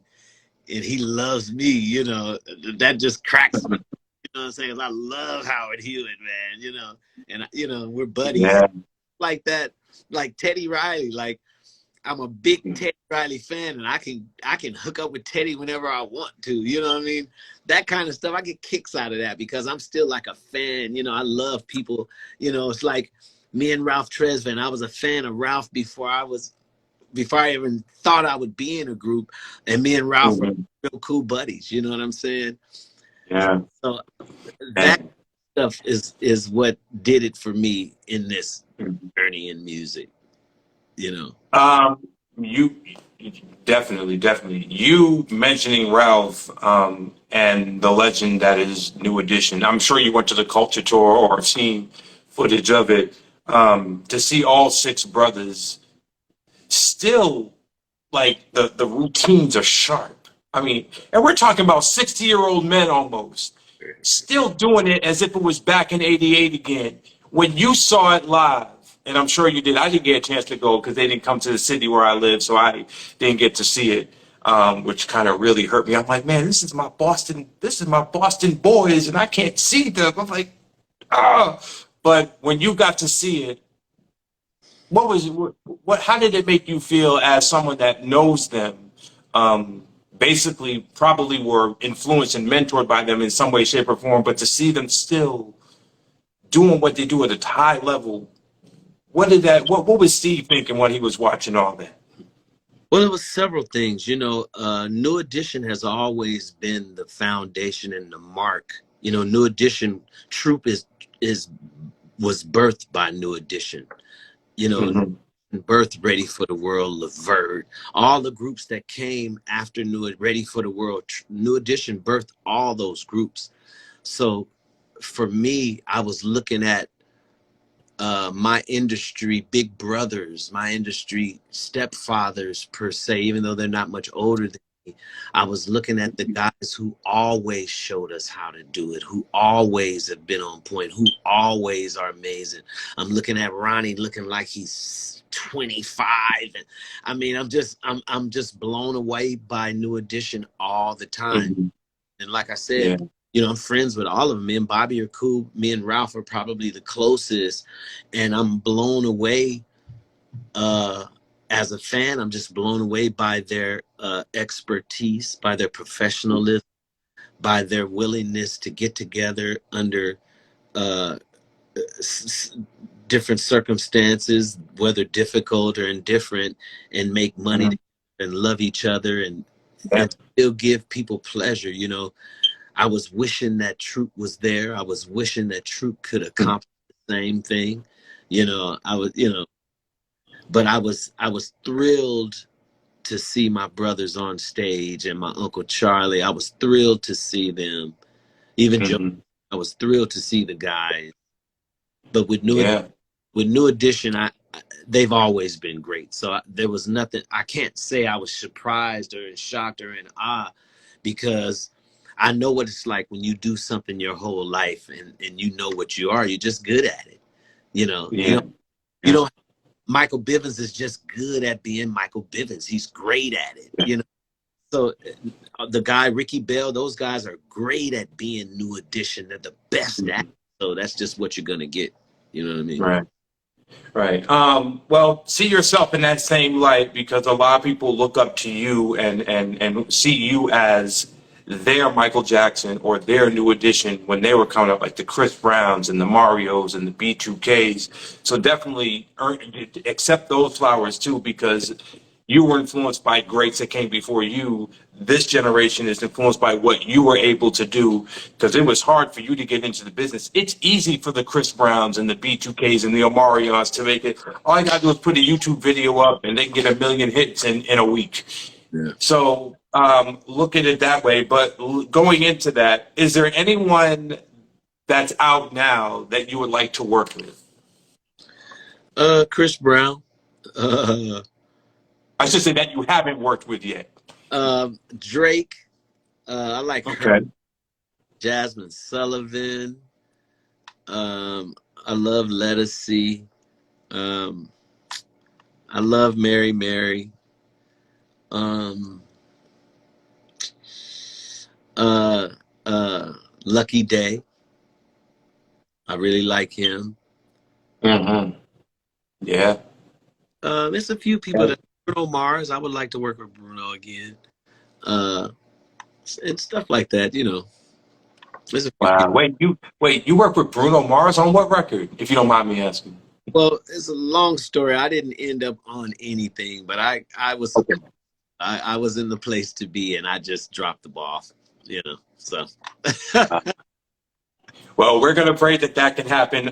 he loves me, you know, that just cracks me. You know what I'm saying? I love Howard Hewitt, man, you know, and, you know, we're buddies like that, like Teddy Riley. Like, I'm a big Teddy Riley fan, and I can hook up with Teddy whenever I want to, you know what I mean? That kind of stuff, I get kicks out of that because I'm still like a fan, you know, I love people, you know, it's like me and Ralph Tresvant. I was a fan of Ralph before I even thought I would be in a group, and me and Ralph were real cool buddies. You know what I'm saying? Yeah. So that stuff is what did it for me in this journey in music. You know. You definitely. You mentioning Ralph, and the legend that is New Edition. I'm sure you went to the Culture Tour or have seen footage of it. To see all six brothers still, like, the routines are sharp. I mean, and we're talking about 60-year-old men almost, still doing it as if it was back in '88 again. When you saw it live, and I'm sure you did, I didn't get a chance to go because they didn't come to the city where I live, so I didn't get to see it, which kind of really hurt me. I'm like, man, this is my Boston boys, and I can't see them. I'm like, ah. But when you got to see it, what was what? How did it make you feel as someone that knows them? Basically, probably were influenced and mentored by them in some way, shape, or form. But to see them still doing what they do at a high level, what did that? What was Steve thinking when he was watching all that? Well, it was several things. You know, New Edition has always been the foundation and the mark. You know, New Edition Troop was birthed by New Edition. You know, Birth, Ready for the World, Levert, all the groups that came after Ready for the World, New Edition birthed all those groups. So for me, I was looking at my industry big brothers, my industry stepfathers per se, even though they're not much older than me. I was looking at the guys who always showed us how to do it, who always have been on point, who always are amazing. I'm looking at Ronnie looking like he's 25. And I mean, I'm just blown away by New Edition all the time. And like I said, you know, I'm friends with all of them. Me and Bobby are cool. Me and Ralph are probably the closest. And I'm blown away as a fan. I'm just blown away by their expertise, by their professionalism, by their willingness to get together under different circumstances, whether difficult or indifferent, and make money and love each other and still give people pleasure. You know, I was wishing that Troop was there. I was wishing that Troop could accomplish the same thing. You know, but I was thrilled to see my brothers on stage and my Uncle Charlie. I was thrilled to see them. Even Joe, I was thrilled to see the guys. But with New Edition, they've always been great. So there was nothing. I can't say I was surprised or shocked or in awe, because I know what it's like when you do something your whole life and you know what you are. You're just good at it. You know, you don't. Michael Bivins is just good at being Michael Bivins. He's great at it. You know, so the guy Ricky Bell, those guys are great at being New Edition. They're the best at it. So that's just what you're gonna get. You know what I mean? Right. Well, see yourself in that same light, because a lot of people look up to you and see you as their Michael Jackson or their New Edition when they were coming up, like the Chris Browns and the Marios and the B2Ks. So definitely accept those flowers too, because you were influenced by greats that came before you. This generation is influenced by what you were able to do because it was hard for you to get into the business. It's easy for the Chris Browns and the B2Ks and the Omarions to make it. All you got to do is put a YouTube video up and they can get a million hits in a week. Yeah. So look at it that way. But going into that, is there anyone that's out now that you would like to work with? Chris Brown. I should say that you haven't worked with yet. Drake. I like Okay. her. Jasmine Sullivan. I love Lettucey. I love Mary Mary. Lucky Day. I really like him. Mm-hmm. Yeah. There's a few people that Bruno Mars. I would like to work with Bruno again. And stuff like that, you know. There's a few Wow. people. You work with Bruno Mars on what record, if you don't mind me asking? Well, it's a long story. I didn't end up on anything, but I was Okay. I was in the place to be, and I just dropped the ball, you know. So. Well, we're going to pray that that can happen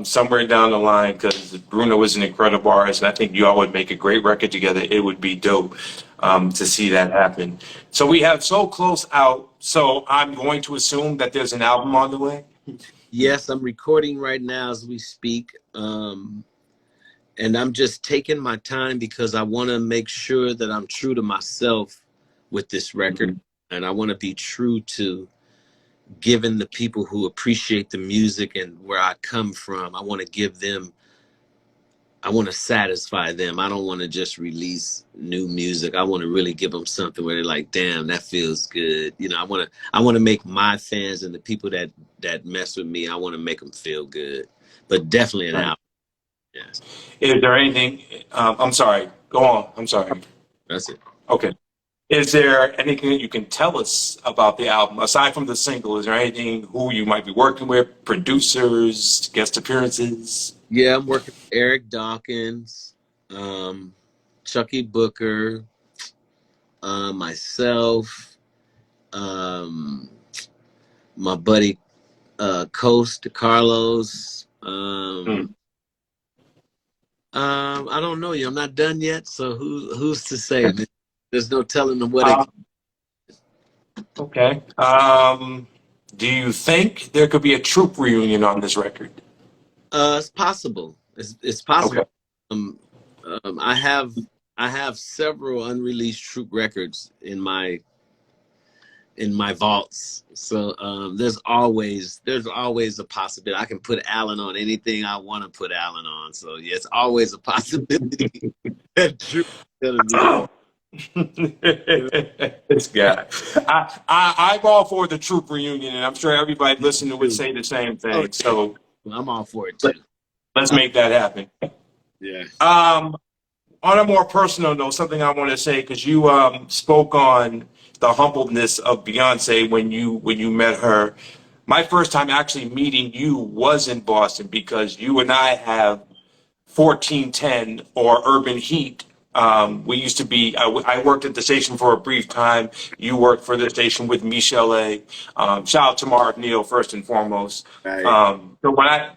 somewhere down the line because Bruno is an incredible artist, and I think you all would make a great record together. It would be dope to see that happen. So we have So Close out. So I'm going to assume that there's an album on the way. Yes, I'm recording right now as we speak. And I'm just taking my time because I want to make sure that I'm true to myself with this record. Mm-hmm. And I want to be true to giving the people who appreciate the music and where I come from. I want to give them, I want to satisfy them. I don't want to just release new music. I want to really give them something where they're like, damn, that feels good. You know, I want to make my fans and the people that mess with me, I want to make them feel good. But definitely an album. Yes. Is there anything? I'm sorry. Go on. I'm sorry. That's it. Okay. Is there anything that you can tell us about the album aside from the single? Is there anything who you might be working with, producers, guest appearances? Yeah, I'm working with Eric Dawkins, Chucky Booker, myself, my buddy Coast Carlos. I don't know you. I'm not done yet, so who's to say? There's no telling them what. Okay. Do you think there could be a Troop reunion on this record? It's possible. It's possible. Okay. I have several unreleased Troop records in my vaults. So there's always a possibility. I can put Alan on anything I want to put Alan on. So yeah, it's always a possibility that Troop is gonna be. This guy. I'm all for the Troop reunion, and I'm sure everybody listening would say the same thing. So I'm all for it too. Let's make that happen. Yeah. On a more personal note, something I want to say because you spoke on the humbleness of Beyonce when you met her. My first time actually meeting you was in Boston because you and I have 1410 or Urban Heat. We used to be, I worked at the station for a brief time. You worked for the station with Michelle A. Shout out to Mark Neal first and foremost. Right. So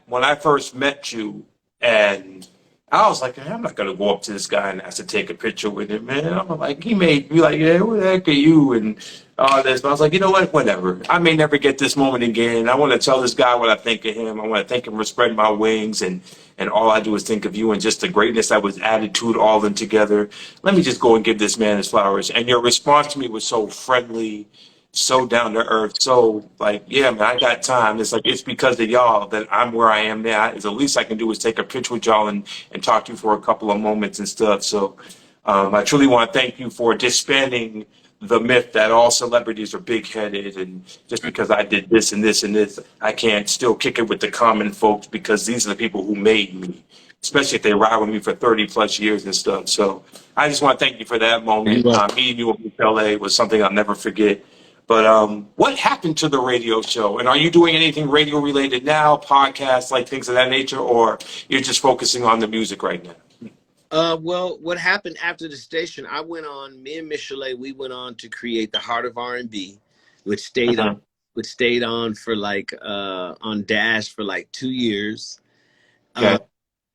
when I first met you, and I was like, I'm not gonna go up to this guy and ask to take a picture with him, man. I'm like, he made me like, yeah, who the heck are you? And all this. But I was like, you know what? Whatever. I may never get this moment again. I want to tell this guy what I think of him. I want to thank him for spreading my wings, and all I do is think of you and just the greatness that was added to it all in together. Let me just go and give this man his flowers. And your response to me was so friendly, so down to earth, so like, yeah, man, I got time. It's like, it's because of y'all that I'm where I am now. It's the least I can do is take a picture with y'all and talk to you for a couple of moments and stuff. So I truly want to thank you for disbanding the myth that all celebrities are big-headed and just because I did this and this and this, I can't still kick it with the common folks because these are the people who made me, especially if they ride with me for 30 plus years and stuff. So I just want to thank you for that moment. Meeting you in LA was something I'll never forget. But what happened to the radio show? And are you doing anything radio related now, podcasts, like things of that nature, or you're just focusing on the music right now? Well, what happened after the station? Me and Michelet, we went on to create the Heart of R&B, which stayed on, Mhm. which stayed on for like on Dash for like 2 years. Uh, Okay.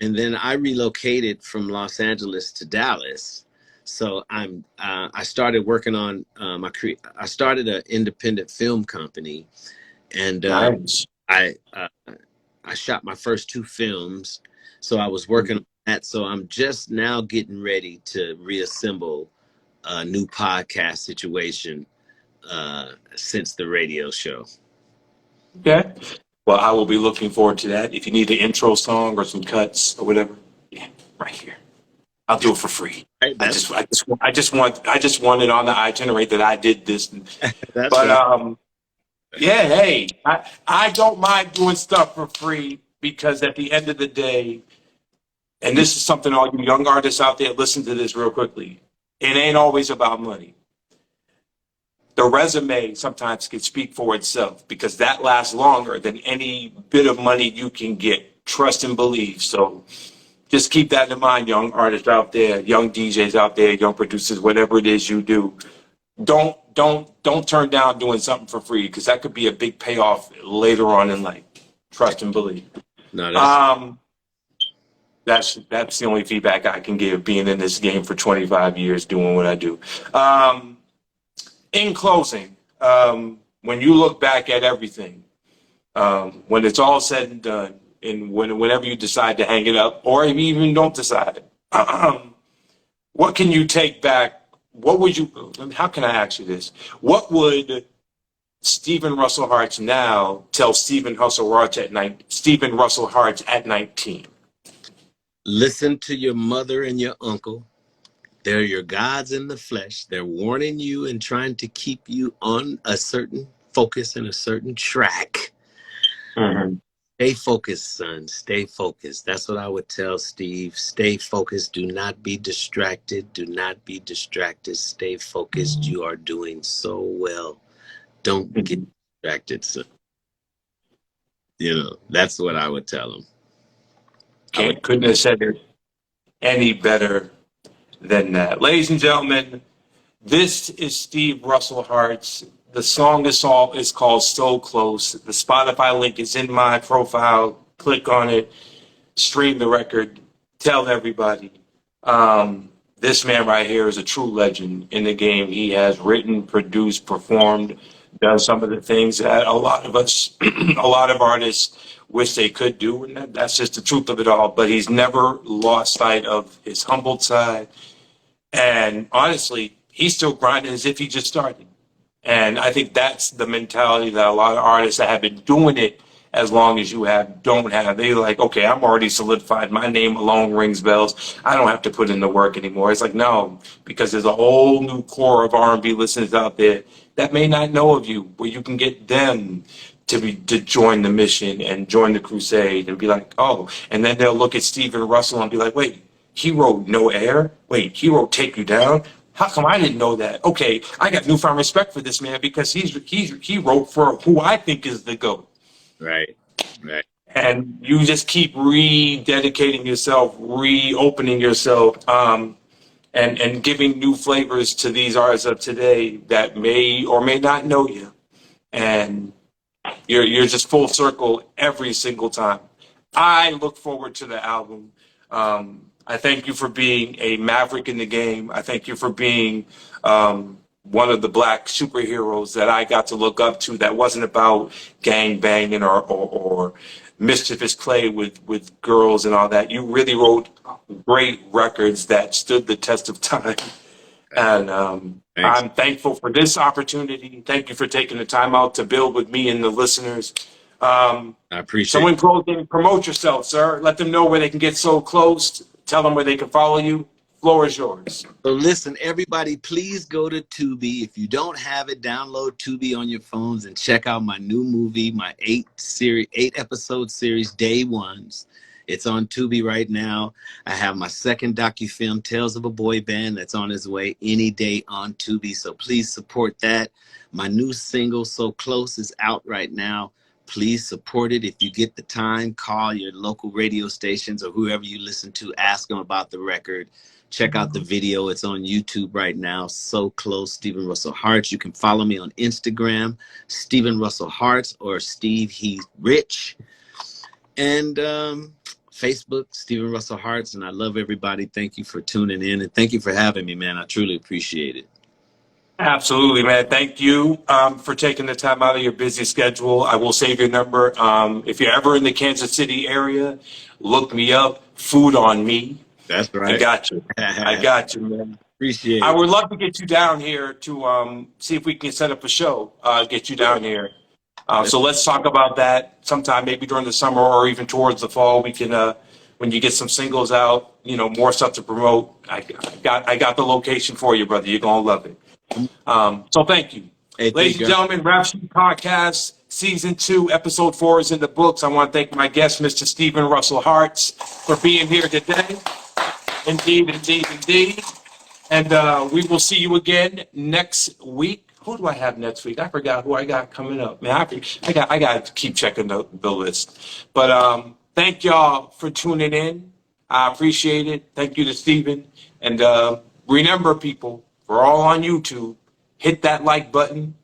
and then I relocated from Los Angeles to Dallas. So I started working on I started an independent film company, and Nice. I uh, I shot my first two films. So I was working on that. So I'm just now getting ready to reassemble a new podcast situation since the radio show. Okay. Well, I will be looking forward to that. If you need an intro song or some cuts or whatever, yeah, right here. I'll do it for free. Right? I just want it on the itinerary that I did this. That's But what I. yeah, hey, I don't mind doing stuff for free because at the end of the day, and this is something all you young artists out there, listen to this real quickly. It ain't always about money. The resume sometimes can speak for itself because that lasts longer than any bit of money you can get. Trust and believe. So just keep that in mind, young artists out there, young DJs out there, young producers, whatever it is you do. Don't turn down doing something for free because that could be a big payoff later on in life. Trust and believe. No, that's Um, that's the only feedback I can give being in this game for 25 years doing what I do. Um, in closing, when you look back at everything, when it's all said and done, and whenever you decide to hang it up, or if you even don't decide, what can you take back? What would you? How can I ask you this? What would Stephen Russell Harts now tell Stephen Russell Harts at 19? listen to your mother and your uncle. They're your gods in the flesh. They're warning you and trying to keep you on a certain focus and a certain track. Mhm. Stay focused, son. Stay focused. That's what I would tell Steve. Stay focused. Do not be distracted. Do not be distracted. Stay focused. You are doing so well. Don't get distracted, son. That's what I would tell him. I would. Couldn't have said it any better than that. Ladies and gentlemen, this is Steve Russell Harts. The song is called So Close. The Spotify link is in my profile. Click on it, stream the record, tell everybody. This man right here is a true legend in the game. He has written, produced, performed, done some of the things that a lot of us, a lot of artists wish they could do. And that's just the truth of it all. But he's never lost sight of his humbled side. And honestly, he's still grinding as if he just started. And I think that's the mentality that a lot of artists that have been doing it as long as you have don't have. They're like, okay, I'm already solidified. My name alone rings bells. I don't have to put in the work anymore. It's like, no, because there's a whole new core of R&B listeners out there that may not know of you, where you can get them to join the mission and join the crusade and be like, oh, and then they'll look at Stephen Russell and be like, wait, he wrote No Air? Wait, he wrote Take You Down? How come I didn't know that? Okay, I got newfound respect for this man because he wrote for who I think is the GOAT. Right. Right. And you just keep rededicating yourself, reopening yourself, and giving new flavors to these artists of today that may or may not know you. And you're just full circle every single time. I look forward to the album. I thank you for being a maverick in the game. I thank you for being one of the black superheroes that I got to look up to. That wasn't about gang banging or mischievous play with girls and all that. You really wrote great records that stood the test of time. And Thanks. I'm thankful for this opportunity. Thank you for taking the time out to build with me and the listeners. I appreciate So it. in closing, promote yourself, sir. Let them know where they can get so close. Tell them where they can follow you. Floor is yours. So listen, everybody, please go to Tubi. If you don't have it, download Tubi on your phones and check out my new movie, my 8-episode series, Day Ones. It's on Tubi right now. I have my second docufilm, Tales of a Boy Band, that's on its way any day on Tubi. So please support that. My new single, So Close, is out right now. Please support it. If you get the time, call your local radio stations or whoever you listen to, ask them about the record. Check out the video. It's on YouTube right now. So Close, Stephen Russell Harts. You can follow me on Instagram, Stephen Russell Harts, or Steve Heath Rich. And Facebook, Stephen Russell Harts. And I love everybody. Thank you for tuning in. And thank you for having me, man. I truly appreciate it. Absolutely, man. Thank you for taking the time out of your busy schedule. I will save your number. If you're ever in the Kansas City area, look me up. Food on me. That's right. I got you. I got you, man. Appreciate it. I would love to get you down here to see if we can set up a show, get you down here. So let's talk about that sometime, maybe during the summer or even towards the fall. We can, when you get some singles out, you know, more stuff to promote. I got the location for you, brother. You're going to love it. So thank you. Hey, Ladies and gentlemen, Rap Sheet Podcast, Season 2, Episode 4 is in the books. I want to thank my guest, Mr. Stephen Russell Harts, for being here today. Indeed, indeed, indeed. And we will see you again next week. Who do I have next week? I forgot who I got coming up. Man, I got to keep checking the list. But thank y'all for tuning in. I appreciate it. Thank you to Stephen. And remember, people, we're all on YouTube. Hit that like button.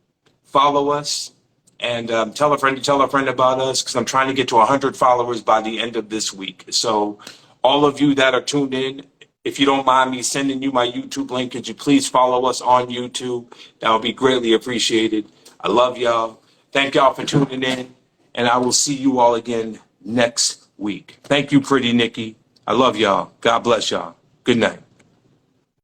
Follow us. And tell a friend about us, because I'm trying to get to 100 followers by the end of this week. So all of you that are tuned in, if you don't mind me sending you my YouTube link, could you please follow us on YouTube? That would be greatly appreciated. I love y'all. Thank y'all for tuning in. And I will see you all again next week. Thank you, Pretty Nikki. I love y'all. God bless y'all. Good night.